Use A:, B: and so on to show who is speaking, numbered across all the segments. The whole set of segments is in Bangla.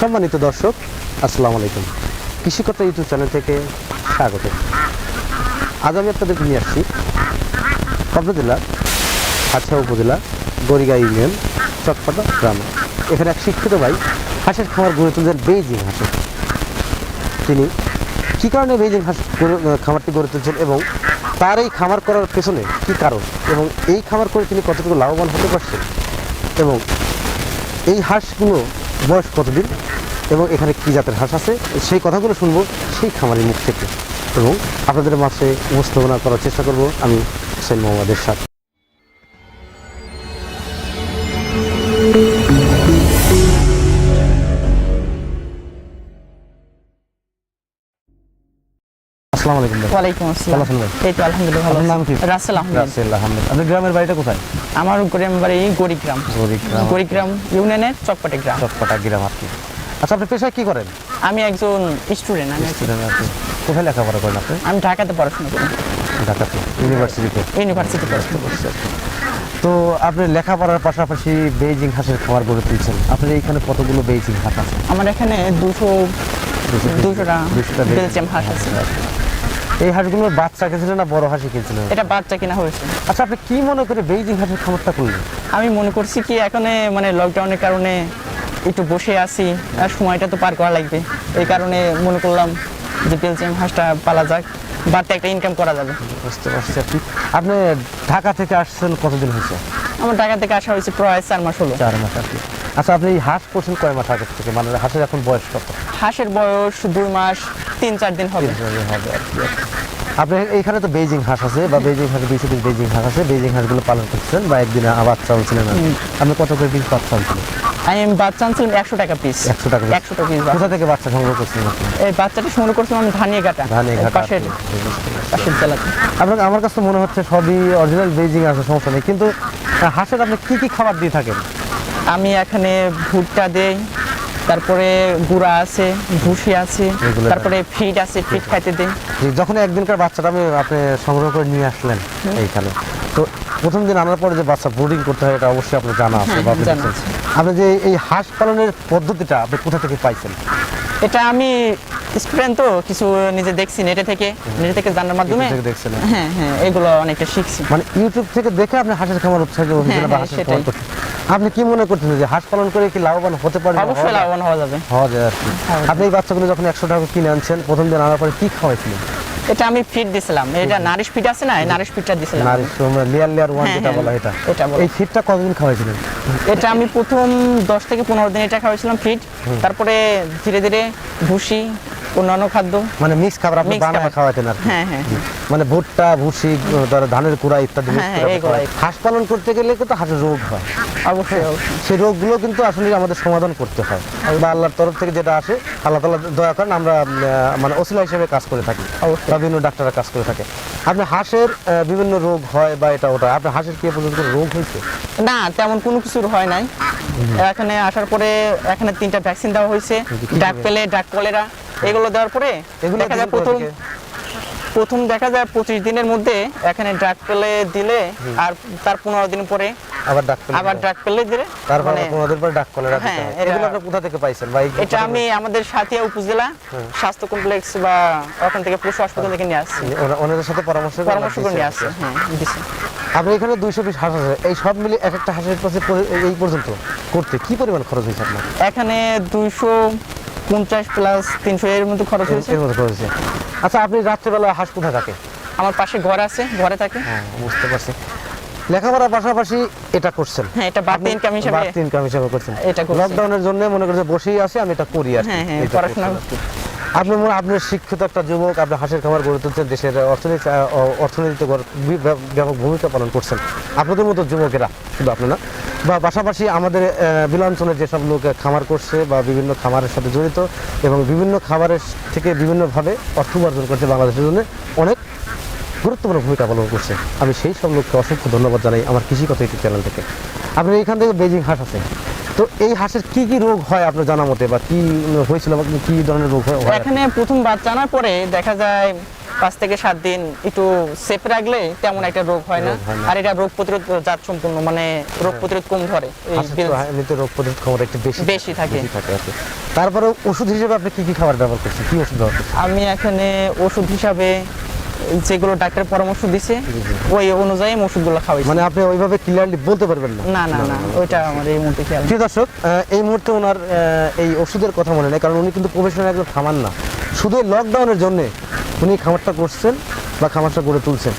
A: সম্মানিত দর্শক, আসসালামু আলাইকুম। কৃষিকথা ইউটিউব চ্যানেল থেকে স্বাগত। আজ আমি আপনাদেরকে নিয়ে আসছি পাবনা জেলার হাটহাজারী উপজেলা গড়িয়া ইউনিয়ন চকপাটা গ্রামে। এখানে এক শিক্ষিত ভাই হাঁসের খামার গড়ে তুলছেন, বেইজিং হাঁসের। তিনি কী কারণে বেইজিং হাঁস খামারটি গড়ে তুলছেন এবং তার এই খামার করার পেছনে কী কারণ এবং এই খামার করে তিনি কতটুকু লাভবান হতে পারছেন এবং এই হাঁসগুলো বয়স কতদিন এবং এখানে কী জাতের হাঁস আছে সেই কথাগুলো শুনবো সেই খামারের মুখ থেকে এবং আপনাদের মাঝে উপস্থাপনা করার চেষ্টা করব আমি হোসেন মোহাম্মদের সাথে। আসসালামু আলাইকুম।
B: ওয়ালাইকুম আসসালাম। এই তো আলহামদুলিল্লাহ ভালো।
A: আপনার নাম কি?
B: রাসেল আহমেদ।
A: রাসেল আহমেদ। আপনার গ্রামের বাড়িটা কোথায়?
B: আমার গ্রামের বাড়ি গড়িগ্রাম। গড়িগ্রাম ইউনিয়নের চকপাটি গ্রাম।
A: চকপাটা গ্রাম আর কি। আচ্ছা, আপনি পেশায় কি করেন?
B: আমি একজন স্টুডেন্ট।
A: কোথায় লেখাপড়া করেন আপনি?
B: আমি ঢাকাতে পড়াশোনা করি।
A: ঢাকাতে ইউনিভার্সিটিতে
B: পড়াশোনা করছি।
A: তো আপনি লেখাপড়ার পাশাপাশি বেইজিং হাঁসের খামার গড়ে তুলছেন। আপনার এইখানে কতগুলো বেইজিং হাঁস আছে?
B: আমার এখানে 200টা বেলজিয়াম হাঁস আছে।
A: এই হাঁসগুলোর বাচ্চা কিনছিলেন না বড় হাঁসই কিনছিলেন?
B: এটা বাচ্চা কিনা হয়েছে।
A: আচ্ছা, আপনি কি মনে করে বেইজিং হাঁসের খামারটা করলেন?
B: আমি মনে করছি কি এখন লকডাউনের কারণে একটু বসে আছি আর সময়টা তো পার করা লাগবে, এই কারণে মনে করলাম যে বেলজিয়াম হাঁসটা পালা যাক, বাড়তে একটা ইনকাম করা যাবে।
A: বুঝতে পারছি। আপনি ঢাকা থেকে আসছেন কতদিন হয়েছে?
B: আমার ঢাকা থেকে আসা হয়েছে প্রায় 4 মাস হলো।
A: 4 মাস আর কি। আচ্ছা, আপনি এই হাঁস করছেন কয় মাস আগে থেকে? মানে হাঁসের এখন বয়স কত?
B: হাঁসের বয়স 2 মাস 3-4 দিন হবে।
A: হবে আর কি। আপনি এইখানে তো বেইজিং হাঁস আছে বা বেইজিং হাঁস 200 পিস বেইজিং হাঁস আছে, বেইজিং হাঁসগুলো পালন করছেন বা একদিনে বাচ্চা আনছিলেন না? আপনি কত করে পিস বাচ্চা আনছিলেন?
B: আমি বাচ্চা আনছিলাম 100 টাকা পিস।
A: 100 টাকা পিস। কোথা থেকে বাচ্চা সংগ্রহ করছেন আপনি?
B: এই বাচ্চাটা সংগ্রহ করছিলাম আমি ধানিয়াঘাটা পাশের জেলাতে।
A: আপনার আমার কাছে মনে হচ্ছে সবই অরিজিনাল বেইজিং আছে, সমস্যা নেই, কিন্তু হাঁসের আপনি কি কি খাবার দিয়ে থাকেন?
B: আমি এখানে ভুট্টা দেই, তারপরে গুঁড়া আছে, ভুসি আছে, তারপরে ফিড আছে, ফিড খাইতে দিই।
A: যখন একদিনকার বাচ্চাটা আপনি সংগ্রহ করে নিয়ে আসলেন এইখানে, তো প্রথম দিন আনার পরে যে বাচ্চা ব্রুডিং করতে হয় এটা অবশ্যই আপনার জানা আছে বা আপনি যে এই হাঁস পালনের পদ্ধতিটা আপনি কোথা থেকে পাইছেন?
B: এটা আমি স্টুডেন্ট তো কিছু নিজে দেখছি নেটে থেকে জানার মাধ্যমে। হ্যাঁ, এগুলো অনেকটা শিখছি।
A: মানে ইউটিউব থেকে দেখে আপনি হাঁসের খামার উৎসাহিত হয়েছেন বা হাঁসের খামার করছেন। আপনি কি মনে করছেন যে হাঁস পালন করে কি লাভবান হতে পারবেন?
B: অবশ্যই লাভবান হওয়া যাবে
A: আর কি। আপনি এই বাচ্চাগুলো যখন 100 টাকা কিনে আনছেন, প্রথম দিন আনার পরে কি খাওয়াইছিলেন?
B: এটা আমি ফিড দিছিলাম, এটা নারিশ ফিড আছে না, এই নারিশ ফিডটা দিছিলাম।
A: নারিশ লেয়ার 1 যেটা বলা, এটা এই ফিডটা কতদিন খাওয়াইছিলেন?
B: এটা আমি প্রথম 10 থেকে 15 দিন এটা খাওয়াইছিলাম ফিড, তারপরে ধীরে ধীরে ভুসি, অন্যান্য খাদ্য,
A: মানে মিক্স খাবার আপনি বানায় খাওয়াতেন আর কি।
B: হ্যাঁ,
A: মানে ভুট্টা, ভুসি, ধানের কুড়া ইত্যাদি মিক্স করে। হাঁস পালন করতে গেলে কিন্তু হাঁসের রোগ হয়।
B: অবশ্যই
A: সেই রোগগুলো কিন্তু আসলে আমাদের সমাধান করতে হয় বা আল্লাহর তরফ থেকে যেটা আসে, আল্লাহ তাআলা দয়া করেন, আমরা মানে ওসিলা হিসেবে কাজ করে থাকি, বিভিন্ন ডাক্তাররা কাজ করে থাকে। আপনি হাঁসের বিভিন্ন রোগ হয় বা এটা ওটা, আপনার হাঁসের কি পর্যন্ত রোগ হয়েছে?
B: না, তেমন কোনো কিছুর হয় নাই। এখানে আসার পরে এখানে 3টা ভ্যাকসিন দেওয়া হয়েছে, ডাক পেলে, ডাক কলেরা, এগুলো দেওয়ার পরে দেখা যায় প্রথম দেখা যায় 25 দিনের মধ্যে এখানে ড্রাগ পেলে দিলে আর তার 15 দিন পরে আবার ড্রাগ পেলে দিলে,
A: তারপর 15 দিন পরে ডাক কলেরা দিতে হয়। এগুলো আপনি কোথা থেকে পাইছেন ভাই?
B: এটা আমি আমাদের সাথিয়া উপজেলা স্বাস্থ্য কমপ্লেক্স বা ওখান থেকে পশু হাসপাতাল থেকে নিয়ে আসছি।
A: ওনাদের সাথে পরামর্শ করে
B: নিয়ে আসছি। হ্যাঁ, দিছি।
A: আপনি এখানে 200 পিস হাঁস আছে, এই সব মিলে এক একটা হাঁসের পাশে এই পর্যন্ত করতে কি পরিমাণ খরচ হয়েছে আপনার?
B: এখানে 250 প্লাস 300 এর মতো খরচ হয়েছে।
A: আচ্ছা, আপনি রাত্রেবেলা হাঁস কোথায় থাকে?
B: আমার পাশে ঘর আছে, ঘরে থাকে।
A: হ্যাঁ, বুঝতে পারছি। লেখাপড়ার পাশাপাশি এটা করছেন?
B: হ্যাঁ, এটা বাড়তি ইনকাম হিসেবে
A: করছেন। লকডাউনের জন্য মনে করছে বসেই আছে, আমি এটা করি আর
B: হ্যাঁ, পড়াশোনা।
A: আপনি শিক্ষিত একটা যুবক, আপনি হাঁসের খামার গড়ে তুলছেন, দেশের অর্থনীতিতে ব্যাপক ভূমিকা পালন করছেন। আপনাদের মতো যুবকেরা, শুধু আপনি না, বা পাশাপাশি আমাদের বিলাঞ্চলের যেসব লোক খামার করছে বা বিভিন্ন খামারের সাথে জড়িত এবং বিভিন্ন খাবারের থেকে বিভিন্নভাবে অর্থ উপার্জন করছে, বাংলাদেশের জন্য অনেক গুরুত্বপূর্ণ ভূমিকা পালন করছে। আমি সেই সব লোককে অসংখ্য ধন্যবাদ জানাই আমার কৃষিকথা ইউটিউব চ্যানেল থেকে। আপনার এইখান থেকে বেইজিং হাঁস আছে, তো এই হাঁসের কি কি রোগ হয় আপনার জানা মতে, বা কি হয়েছিল বা কি ধরনের রোগ হয়?
B: এখানে প্রথম বাচ্চা আনার পরে দেখা যায় 5 থেকে 7 দিন একটু সেফ রাখলে তেমন একটা রোগ হয় না।
A: রোগ হয় না।
B: আর এটা রোগ প্রতিরোধ জাত সম্পূর্ণ, মানে রোগ প্রতিরোধ কম ধরে এই
A: হাঁসের তো এমনিতে রোগ প্রতিরোধ ক্ষমতা একটু
B: বেশি থাকে।
A: আর কি। তারপরে ওষুধ হিসেবে আপনি কি কি খাবার ব্যবহার করছেন, কি ওষুধ ব্যবহার করছেন?
B: আমি এখানে ওষুধ হিসাবে যেগুলো ডাক্তার পরামর্শ দিছে ওই অনুযায়ী আমি ওষুধগুলো খাওয়াইছি।
A: মানে আপনি ওইভাবে ক্লিয়ারলি বলতে পারবেন না?
B: না না না, ওইটা আমার এই মুহূর্তে খেয়াল নেই।
A: প্রিয় দর্শক, এই মুহূর্তে ওনার এই ওষুধের কথা মনে নেই, কারণ উনি কিন্তু প্রফেশনাল একজন খামার না। শুধু লকডাউনের জন্য উনি খামারটা করছেন বা খামারটা গড়ে তুলছেন।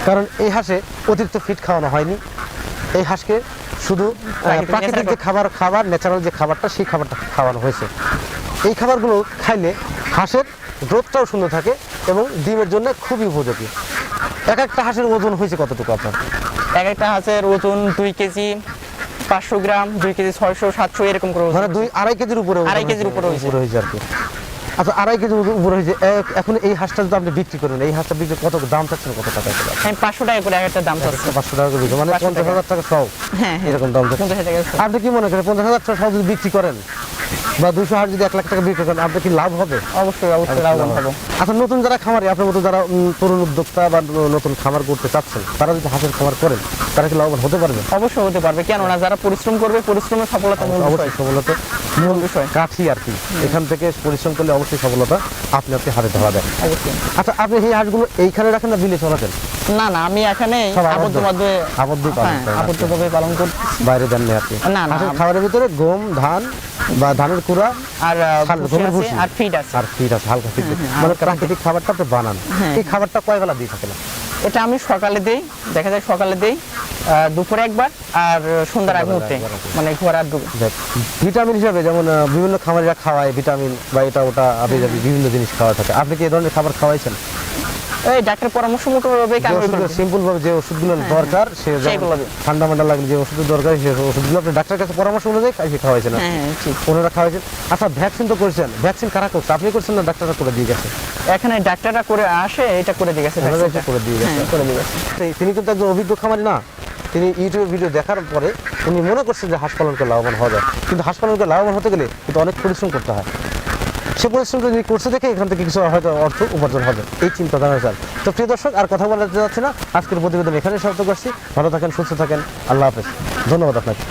A: কারণ এই হাঁসে অতিরিক্ত ফিড খাওয়ানো হয়নি। এই হাঁসকে শুধু প্রাকৃতিক যে খাবার ন্যাচারাল যে খাবারটা, সেই খাবারটা খাওয়ানো হয়েছে। এই খাবারগুলো খাইলে হাঁসের গ্রোথটাও সুন্দর থাকে এবং ডিমের জন্য খুবই উপযোগী। এক একটা হাঁসের ওজন হয়েছে কতটুকু আপনার?
B: এক একটা হাঁসের ওজন 2 কেজি 500 গ্রাম, 2 কেজি 600 700 এরকম করে ওজন
A: মানে
B: হয়েছে।
A: 2-2.5 কেজির উপরে?
B: 2.5 কেজির উপরে হয়েছে।
A: হয়েছে আর কি। আচ্ছা, 2.5 কেজির উপরে হয়েছে। এখন এই হাঁসটা যদি আপনি বিক্রি করেন, এই হাঁসটা বিক্রি কত দাম চাচ্ছেন, কত টাকা করে?
B: আমি 500 টাকা করে এক একটা দাম চাচ্ছি।
A: 500 টাকা করে বিক্রি, মানে
B: 500 টাকা।
A: 50,000 টাকা সহ
B: হ্যাঁ হ্যাঁ,
A: এরকম দাম চাচ্ছেন।
B: 50,000 টাকা আছে।
A: আপনি কি মনে করেন 50,000 টাকা সহ যদি বিক্রি করেন বা 200 হাঁস যদি 1 লাখ টাকা বিক্রি করেন, আপনার কি লাভ হবে?
B: অবশ্যই অবশ্যই লাভবান হবো।
A: আচ্ছা, নতুন যারা খামারি, আপনার মতো যারা তরুণ উদ্যোক্তা বা নতুন খামার করতে চাচ্ছেন, তারা যদি হাঁসের খামার করেন, তারা কি লাভবান হতে পারবে?
B: অবশ্যই হতে পারবে, কেন না? যারা পরিশ্রম করবে, পরিশ্রমের সফলতা মূল বিষয়।
A: অবশ্যই সফলতা
B: মূল বিষয়।
A: কাঠি আর কি। এখান থেকে পরিশ্রম করলে অবশ্যই সফলতা আপনি হাতে ধরা দেয়।
B: অবশ্যই।
A: আচ্ছা, আপনি এই হাঁসগুলো এইখানে রাখেন না বিলে চলাতেন?
B: না না, আমি এখানে
A: সব
B: আবদ্ধ মধ্যে
A: আবদ্ধ পালন করেন?
B: আবদ্ধভাবে পালন করছি।
A: বাইরে দেন না আপনি?
B: না, না।
A: হাঁসের খাবারের ভিতরে গম, ধান বা ধানের কুড়া
B: আর ভুসি
A: গমের
B: আছে,
A: ভুসি
B: আর ফিড আছে।
A: আর ফিড আছে, হালকা ফিড। মানে প্রাকৃতিক খাবারটা আপনি বানান।
B: হ্যাঁ।
A: এই খাবারটা কয় বেলা দিয়ে থাকেন?
B: এটা আমি সকালে দেই, দেখা যায় সকালে দেই, দুপুরে একবার, আর সন্ধ্যার আগ মুহূর্তে, মানে ঘোর আর ডুবে।
A: ভিটামিন হিসাবে যেমন বিভিন্ন খামারিরা খাওয়ায় ভিটামিন বা এটা ওটা আবি যাবি বিভিন্ন জিনিস খাওয়া থাকে, আপনি কি এই ধরনের খাবার খাওয়াইছেন?
B: এই ডাক্তার পরামর্শ মতো হবে কাজ করবে।
A: সিম্পল ভাবে যে ওষুধগুলো দরকার, সে
B: সেগুলো দিই।
A: ঠান্ডা মান্ডা লাগলে যে ওষুধের দরকার, সেই ওষুধগুলো আপনি ডাক্তারের কাছে পরামর্শ অনুযায়ী খাওয়াইছেন?
B: হ্যাঁ হ্যাঁ, ঠিক।
A: ওনারা খাওয়াইছেন। আচ্ছা, ভ্যাকসিন তো করছেন, ভ্যাকসিন কারা করছে, আপনি করছেন না ডাক্তাররা করে দিয়ে গেছে?
B: এখানে ডাক্তাররা করে আসে, এটা করে দিয়ে গেছে।
A: ওনারা এসে করে দিয়ে গেছে।
B: হ্যাঁ, করে দিয়ে গেছে।
A: তিনি কিন্তু একজন অভিজ্ঞ খামারি না। তিনি ইউটিউবে ভিডিও দেখার পরে উনি মনে করছেন যে হাঁস পালন করে লাভবান হওয়া যায়, কিন্তু হাঁস পালন করে লাভবান হতে গেলে কিন্তু অনেক পরিশ্রম করতে হয়। সে পরিশ্রমটা যদি করছে দেখে এখান থেকে কিছু হয়তো অর্থ উপার্জন হবে, এই চিন্তাধারা স্যার। তো প্রিয় দর্শক, আর কথা বলতে যাচ্ছি না, আজকের প্রতিবেদন এখানে সমাপ্ত করছি। ভালো থাকেন, সুস্থ থাকেন, আল্লাহ হাফেজ, ধন্যবাদ আপনাকে।